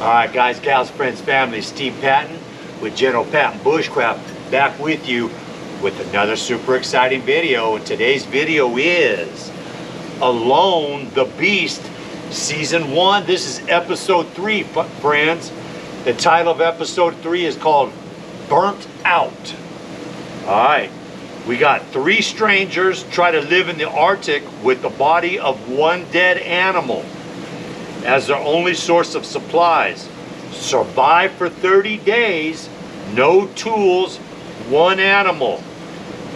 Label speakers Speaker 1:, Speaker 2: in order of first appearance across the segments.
Speaker 1: Alright guys, gals, friends, family, Steve Patton with General Patton Bushcraft back with you with another super exciting video. And today's video is Alone the Beast Season 1. This is Episode 3, friends. The title of Episode 3 is called Burnt Out. Alright, we got 3 strangers try to live in the Arctic with the body of one dead animal as their only source of supplies. Survive for 30 days, no tools, one animal.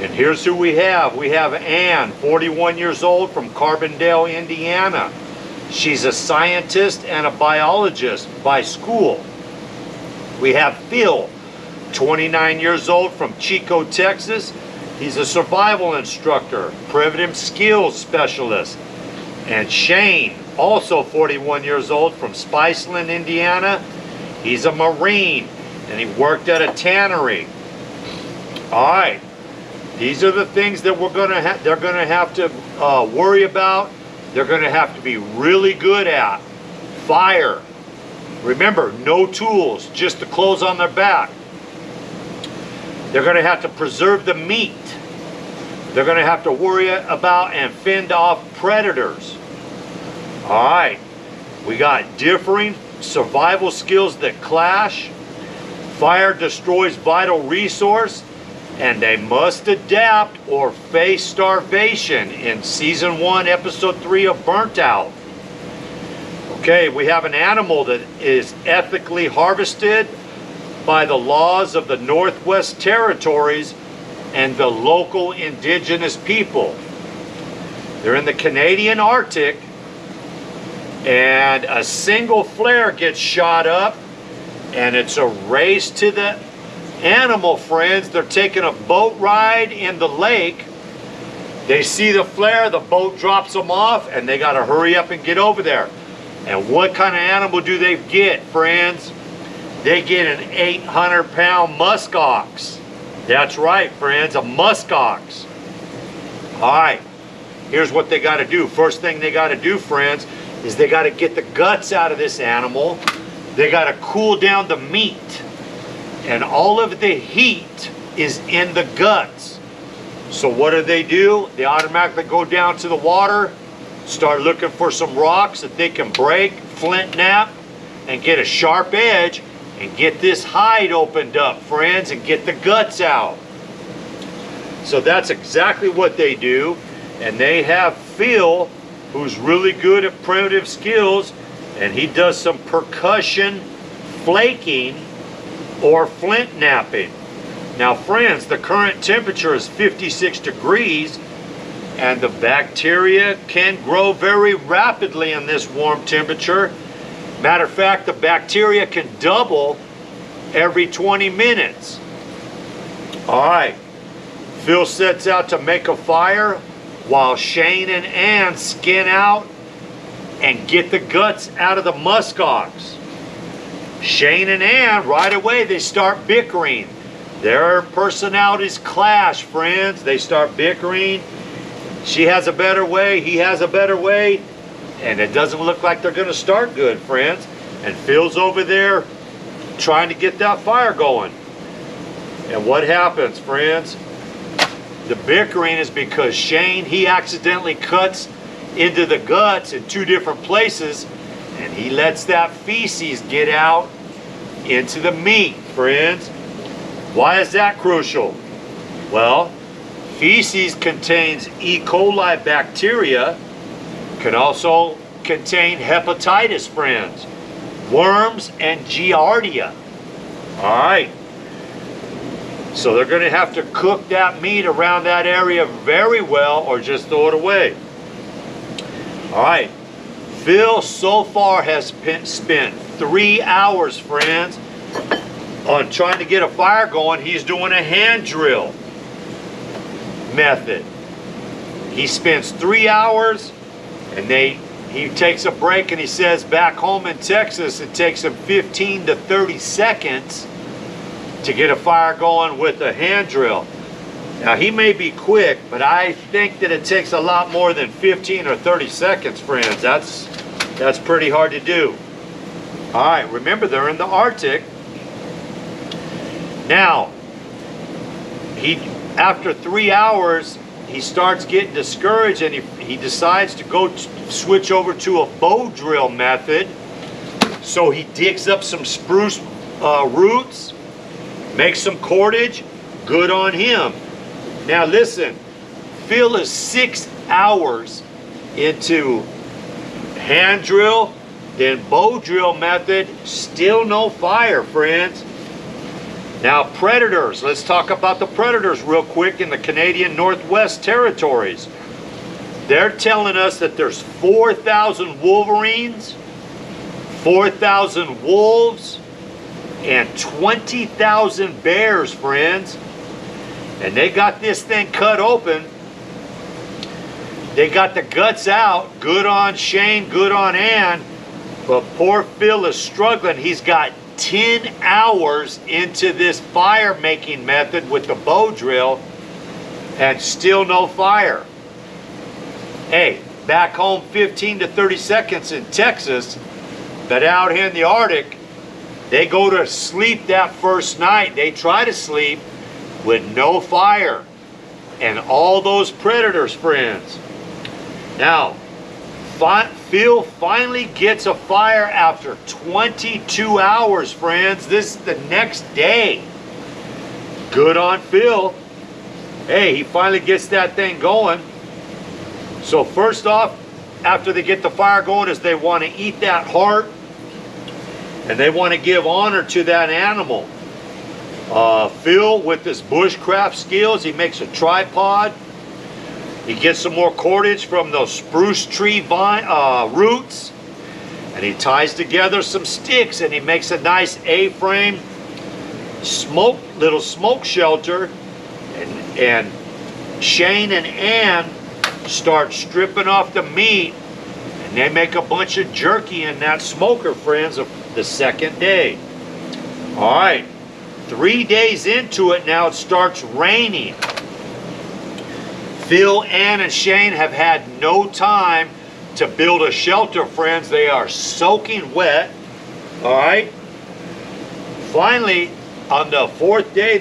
Speaker 1: And here's who we have. We have Ann, 41 years old, from Carbondale, Indiana. She's a scientist and a biologist by school. We have Phil, 29 years old, from Chico, Texas. He's a survival instructor, primitive skills specialist. And Shane, also 41 years old, from Spiceland, Indiana. He's a Marine and he worked at a tannery. All right, these are the things that they're gonna have to worry about. They're gonna have to be really good at. Fire. Remember, no tools, just the clothes on their back. They're gonna have to preserve the meat. They're gonna have to worry about and fend off predators. All right, we got differing survival skills that clash. Fire destroys vital resource, and they must adapt or face starvation in Season 1, Episode 3 of Burnt Out. Okay, we have an animal that is ethically harvested by the laws of the Northwest Territories and the local indigenous people. They're in the Canadian Arctic, and a single flare gets shot up, and it's a race to the animal, friends. They're taking a boat ride in the lake. They see the flare, the boat drops them off, and they got to hurry up and get over there. And what kind of animal do they get, friends? They get an 800-pound muskox. That's right, friends, a muskox. All right, here's what they got to do. First thing they got to do, friends, is they got to get the guts out of this animal. They got to cool down the meat. And all of the heat is in the guts. So what do? They automatically go down to the water, start looking for some rocks that they can break, flint knap, and get a sharp edge, and get this hide opened up, friends, and get the guts out. So that's exactly what they do. And they have Phil, who's really good at primitive skills, and he does some percussion flaking or flint knapping. Now, friends, the current temperature is 56 degrees, and the bacteria can grow very rapidly in this warm temperature. Matter of fact, the bacteria can double every 20 minutes. All right, Phil sets out to make a fire while Shane and Ann skin out and get the guts out of the muskox. Shane and Ann, right away, they start bickering. Their personalities clash, friends. They start bickering. She has a better way, he has a better way, and it doesn't look like they're going to start good, friends. And Phil's over there trying to get that fire going. And what happens, friends? The bickering is because Shane, he accidentally cuts into the guts in 2 different places, and he lets that feces get out into the meat, friends. Why is that crucial? Well, feces contains E. coli bacteria, can also contain hepatitis, friends, worms, and giardia. All right. So they're going to have to cook that meat around that area very well, or just throw it away. All right. Phil so far has spent 3 hours, friends, on trying to get a fire going. He's doing a hand drill method. He spends 3 hours, and he takes a break, and he says back home in Texas it takes him 15 to 30 seconds to get a fire going with a hand drill. Now he may be quick, but I think that it takes a lot more than 15 or 30 seconds, friends. That's pretty hard to do. All right, remember they're in the Arctic. Now, after 3 hours, he starts getting discouraged and he decides to go switch over to a bow drill method. So he digs up some spruce roots, makes some cordage. Good on him. Now listen, Phil is 6 hours into hand drill, then bow drill method, still no fire, friends. Now predators, let's talk about the predators real quick in the Canadian Northwest Territories. They're telling us that there's 4,000 wolverines, 4,000 wolves, and 20,000 bears, friends. And they got this thing cut open. They got the guts out. Good on Shane, good on Ann. But poor Phil is struggling. He's got 10 hours into this fire making method with the bow drill and still no fire. Hey, back home 15 to 30 seconds in Texas, but out here in the Arctic, they go to sleep that first night. They try to sleep with no fire and all those predators, friends. Now, Phil finally gets a fire after 22 hours, friends. This is the next day. Good on Phil. Hey, he finally gets that thing going. So first off, after they get the fire going, is they want to eat that heart and they want to give honor to that animal. Phil, with his bushcraft skills, he makes a tripod. He gets some more cordage from those spruce tree roots, and he ties together some sticks, and he makes a nice A-frame little smoke shelter. And Shane and Ann start stripping off the meat, and they make a bunch of jerky in that smoker, friends, of the second day. All right. 3 days into it now, it starts raining. Phil, Ann, and Shane have had no time to build a shelter, friends. They are soaking wet. All right. Finally, on the 4th day,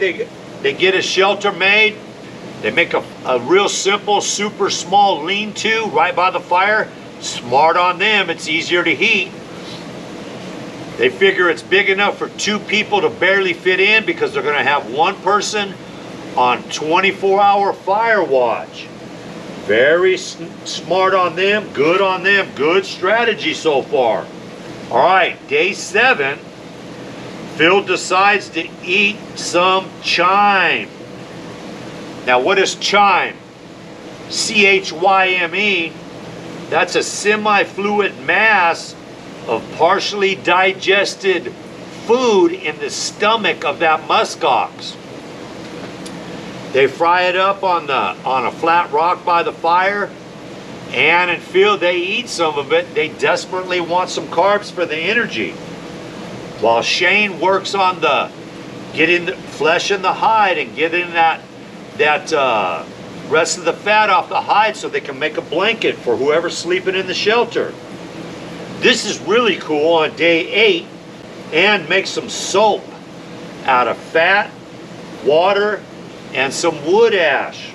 Speaker 1: they get a shelter made. They make a real simple, super small lean-to right by the fire. Smart on them. It's easier to heat. They figure it's big enough for 2 people to barely fit in because they're going to have 1 person on 24-hour fire watch. Very smart on them. Good on them. Good strategy so far. All right, day 7, Phil decides to eat some chyme. Now, what is chyme? C-H-Y-M-E. That's a semi-fluid mass of partially digested food in the stomach of that muskox. They fry it up on a flat rock by the fire. Ann and Phil, they eat some of it. They desperately want some carbs for the energy. While Shane works on getting the flesh in the hide and getting that rest of the fat off the hide so they can make a blanket for whoever's sleeping in the shelter. This is really cool. On day 8, Ann makes some soap out of fat, water, and some wood ash.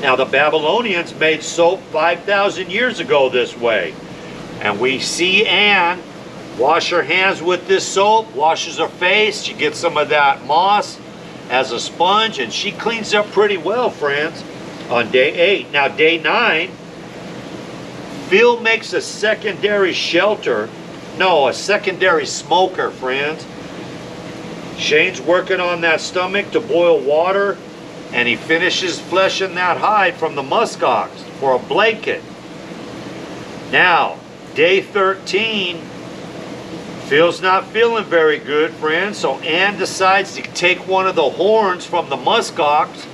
Speaker 1: Now, the Babylonians made soap 5,000 years ago this way. And we see Ann wash her hands with this soap, washes her face. She gets some of that moss as a sponge, and she cleans up pretty well, friends, on day 8. Now, day 9, Phil makes a secondary shelter. No, a secondary smoker, friends. Shane's working on that stomach to boil water, and he finishes fleshing that hide from the muskox for a blanket. Now, day 13, Phil's not feeling very good, friends, so Ann decides to take one of the horns from the muskox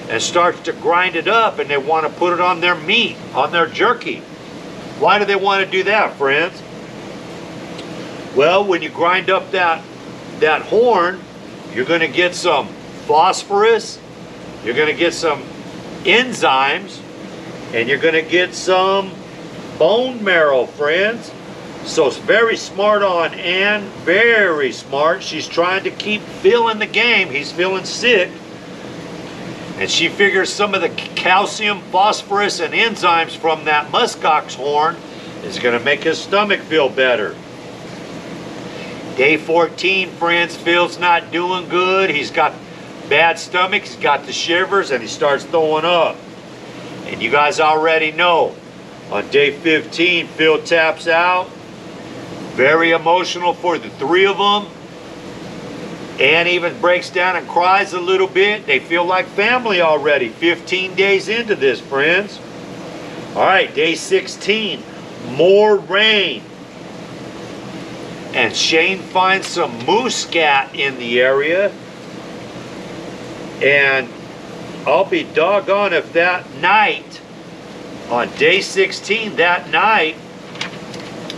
Speaker 1: and starts to grind it up, and they want to put it on their meat, on their jerky. Why do they want to do that, friends? Well, when you grind up that horn, you're going to get some phosphorus You're going to get some enzymes, and you're going to get some bone marrow, friends. So it's very smart on Ann, very smart. She's trying to keep Phil in the game. He's feeling sick. And she figures some of the calcium, phosphorus, and enzymes from that muskox horn is going to make his stomach feel better. Day 14, friends, Phil's not doing good. He's got bad stomach, he's got the shivers, and he starts throwing up. And you guys already know, on day 15, Phil taps out. Very emotional for the three of them. Ann even breaks down and cries a little bit. They feel like family already, 15 days into this, friends. All right, day 16, more rain. And Shane finds some moose scat in the area. And I'll be doggone if that night, on day 16, that night,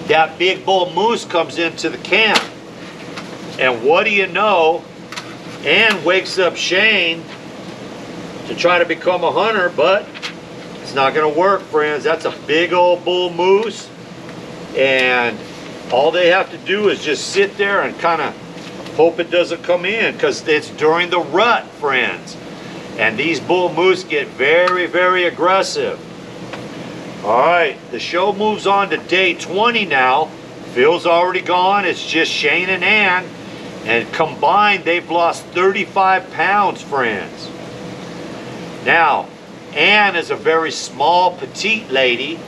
Speaker 1: that big bull moose comes into the camp. And what do you know? Ann wakes up Shane to try to become a hunter, but it's not going to work, friends. That's a big old bull moose. And all they have to do is just sit there and kind of hope it doesn't come in, because it's during the rut, friends. And these bull moose get very, very aggressive. All right, the show moves on to day 20 now. Phil's already gone. It's just Shane and Ann. And combined, they've lost 35 pounds, friends. Now, Ann is a very small, petite lady.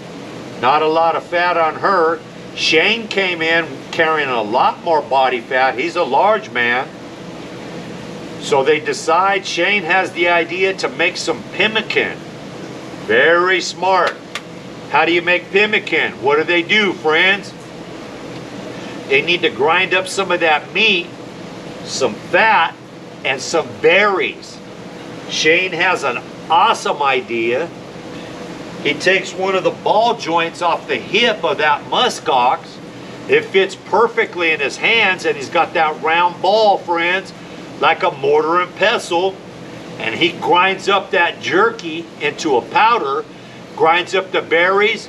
Speaker 1: Not a lot of fat on her. Shane came in carrying a lot more body fat. He's a large man. So they decide, Shane has the idea to make some pemmican. Very smart. How do you make pemmican? What do they do, friends? They need to grind up some of that meat, some fat, and some berries. Shane has an awesome idea. He takes one of the ball joints off the hip of that muskox. It fits perfectly in his hands, and he's got that round ball, friends, like a mortar and pestle. And he grinds up that jerky into a powder, grinds up the berries,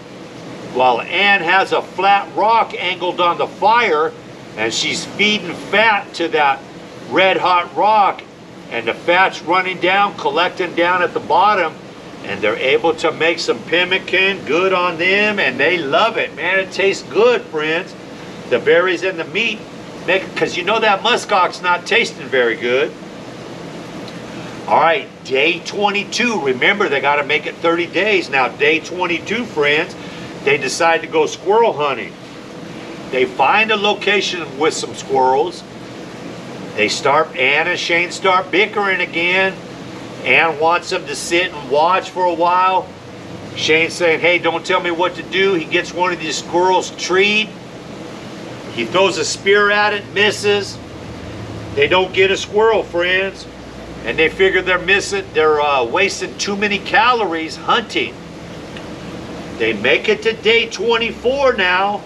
Speaker 1: while Ann has a flat rock angled on the fire, and she's feeding fat to that red hot rock, and the fat's running down, collecting down at the bottom, and they're able to make some pemmican. Good on them, and they love it. Man, it tastes good, friends. The berries and the meat, because you know that muskox not tasting very good. All right, day 22. Remember, they got to make it 30 days. Now, day 22, friends, they decide to go squirrel hunting. They find a location with some squirrels. Ann and Shane start bickering again. Ann wants them to sit and watch for a while. Shane's saying, hey, don't tell me what to do. He gets one of these squirrels treed. He throws a spear at it, misses. They don't get a squirrel, friends. And they figure they're wasting too many calories hunting. They make it to day 24 now.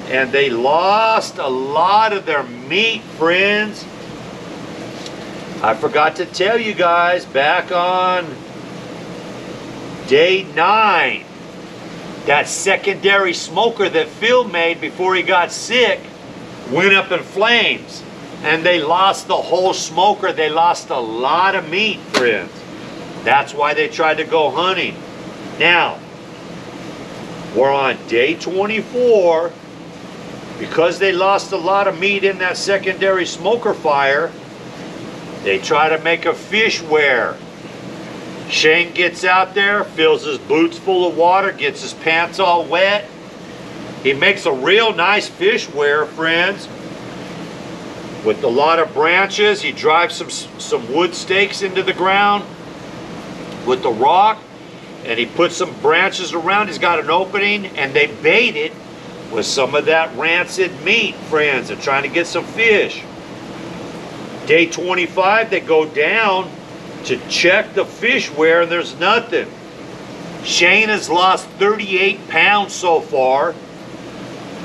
Speaker 1: And they lost a lot of their meat, friends. I forgot to tell you guys, back on day 9, that secondary smoker that Phil made before he got sick went up in flames. And they lost the whole smoker. They lost a lot of meat, friends. That's why they tried to go hunting. Now, we're on day 24. Because they lost a lot of meat in that secondary smoker fire, they try to make a fish wear. Shane gets out there, fills his boots full of water, gets his pants all wet. He makes a real nice fish wear, friends. With a lot of branches, he drives some wood stakes into the ground with the rock, and he puts some branches around. He's got an opening, and they bait it with some of that rancid meat, friends. They're trying to get some fish. Day 25, they go down to check the fish wear, and there's nothing. Shane has lost 38 pounds so far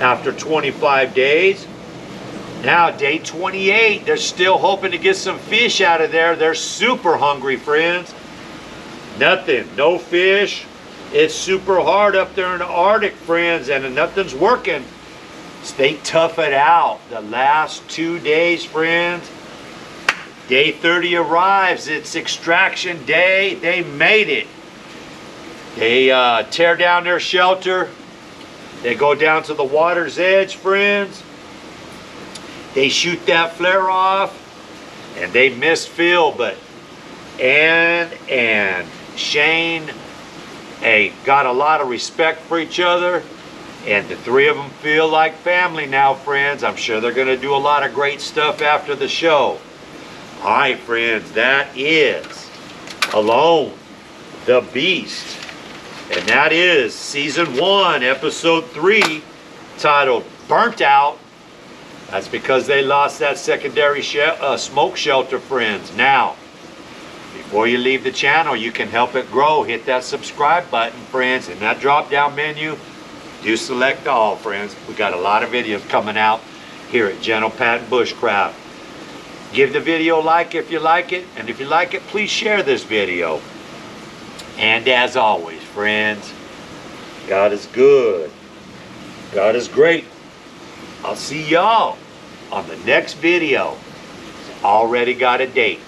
Speaker 1: after 25 days. Now, day 28, they're still hoping to get some fish out of there. They're super hungry, friends. Nothing, no fish. It's super hard up there in the Arctic, friends, and nothing's working. Stay tough it out. The last 2 days, friends. Day 30 arrives. It's extraction day. They made it. They tear down their shelter. They go down to the water's edge, friends. They shoot that flare off, and they miss Phil, but Ann and Shane got a lot of respect for each other, and the three of them feel like family now, friends. I'm sure they're going to do a lot of great stuff after the show. All right, friends, that is Alone, the Beast, and that is Season 1, Episode 3, titled Burnt Out. That's because they lost that secondary smoke shelter, friends. Now, before you leave the channel, you can help it grow. Hit that subscribe button, friends. In that drop-down menu, do select all, friends. We got a lot of videos coming out here at Gentle Pat Bushcraft. Give the video a like if you like it. And if you like it, please share this video. And as always, friends, God is good. God is great. I'll see y'all on the next video. Already got a date.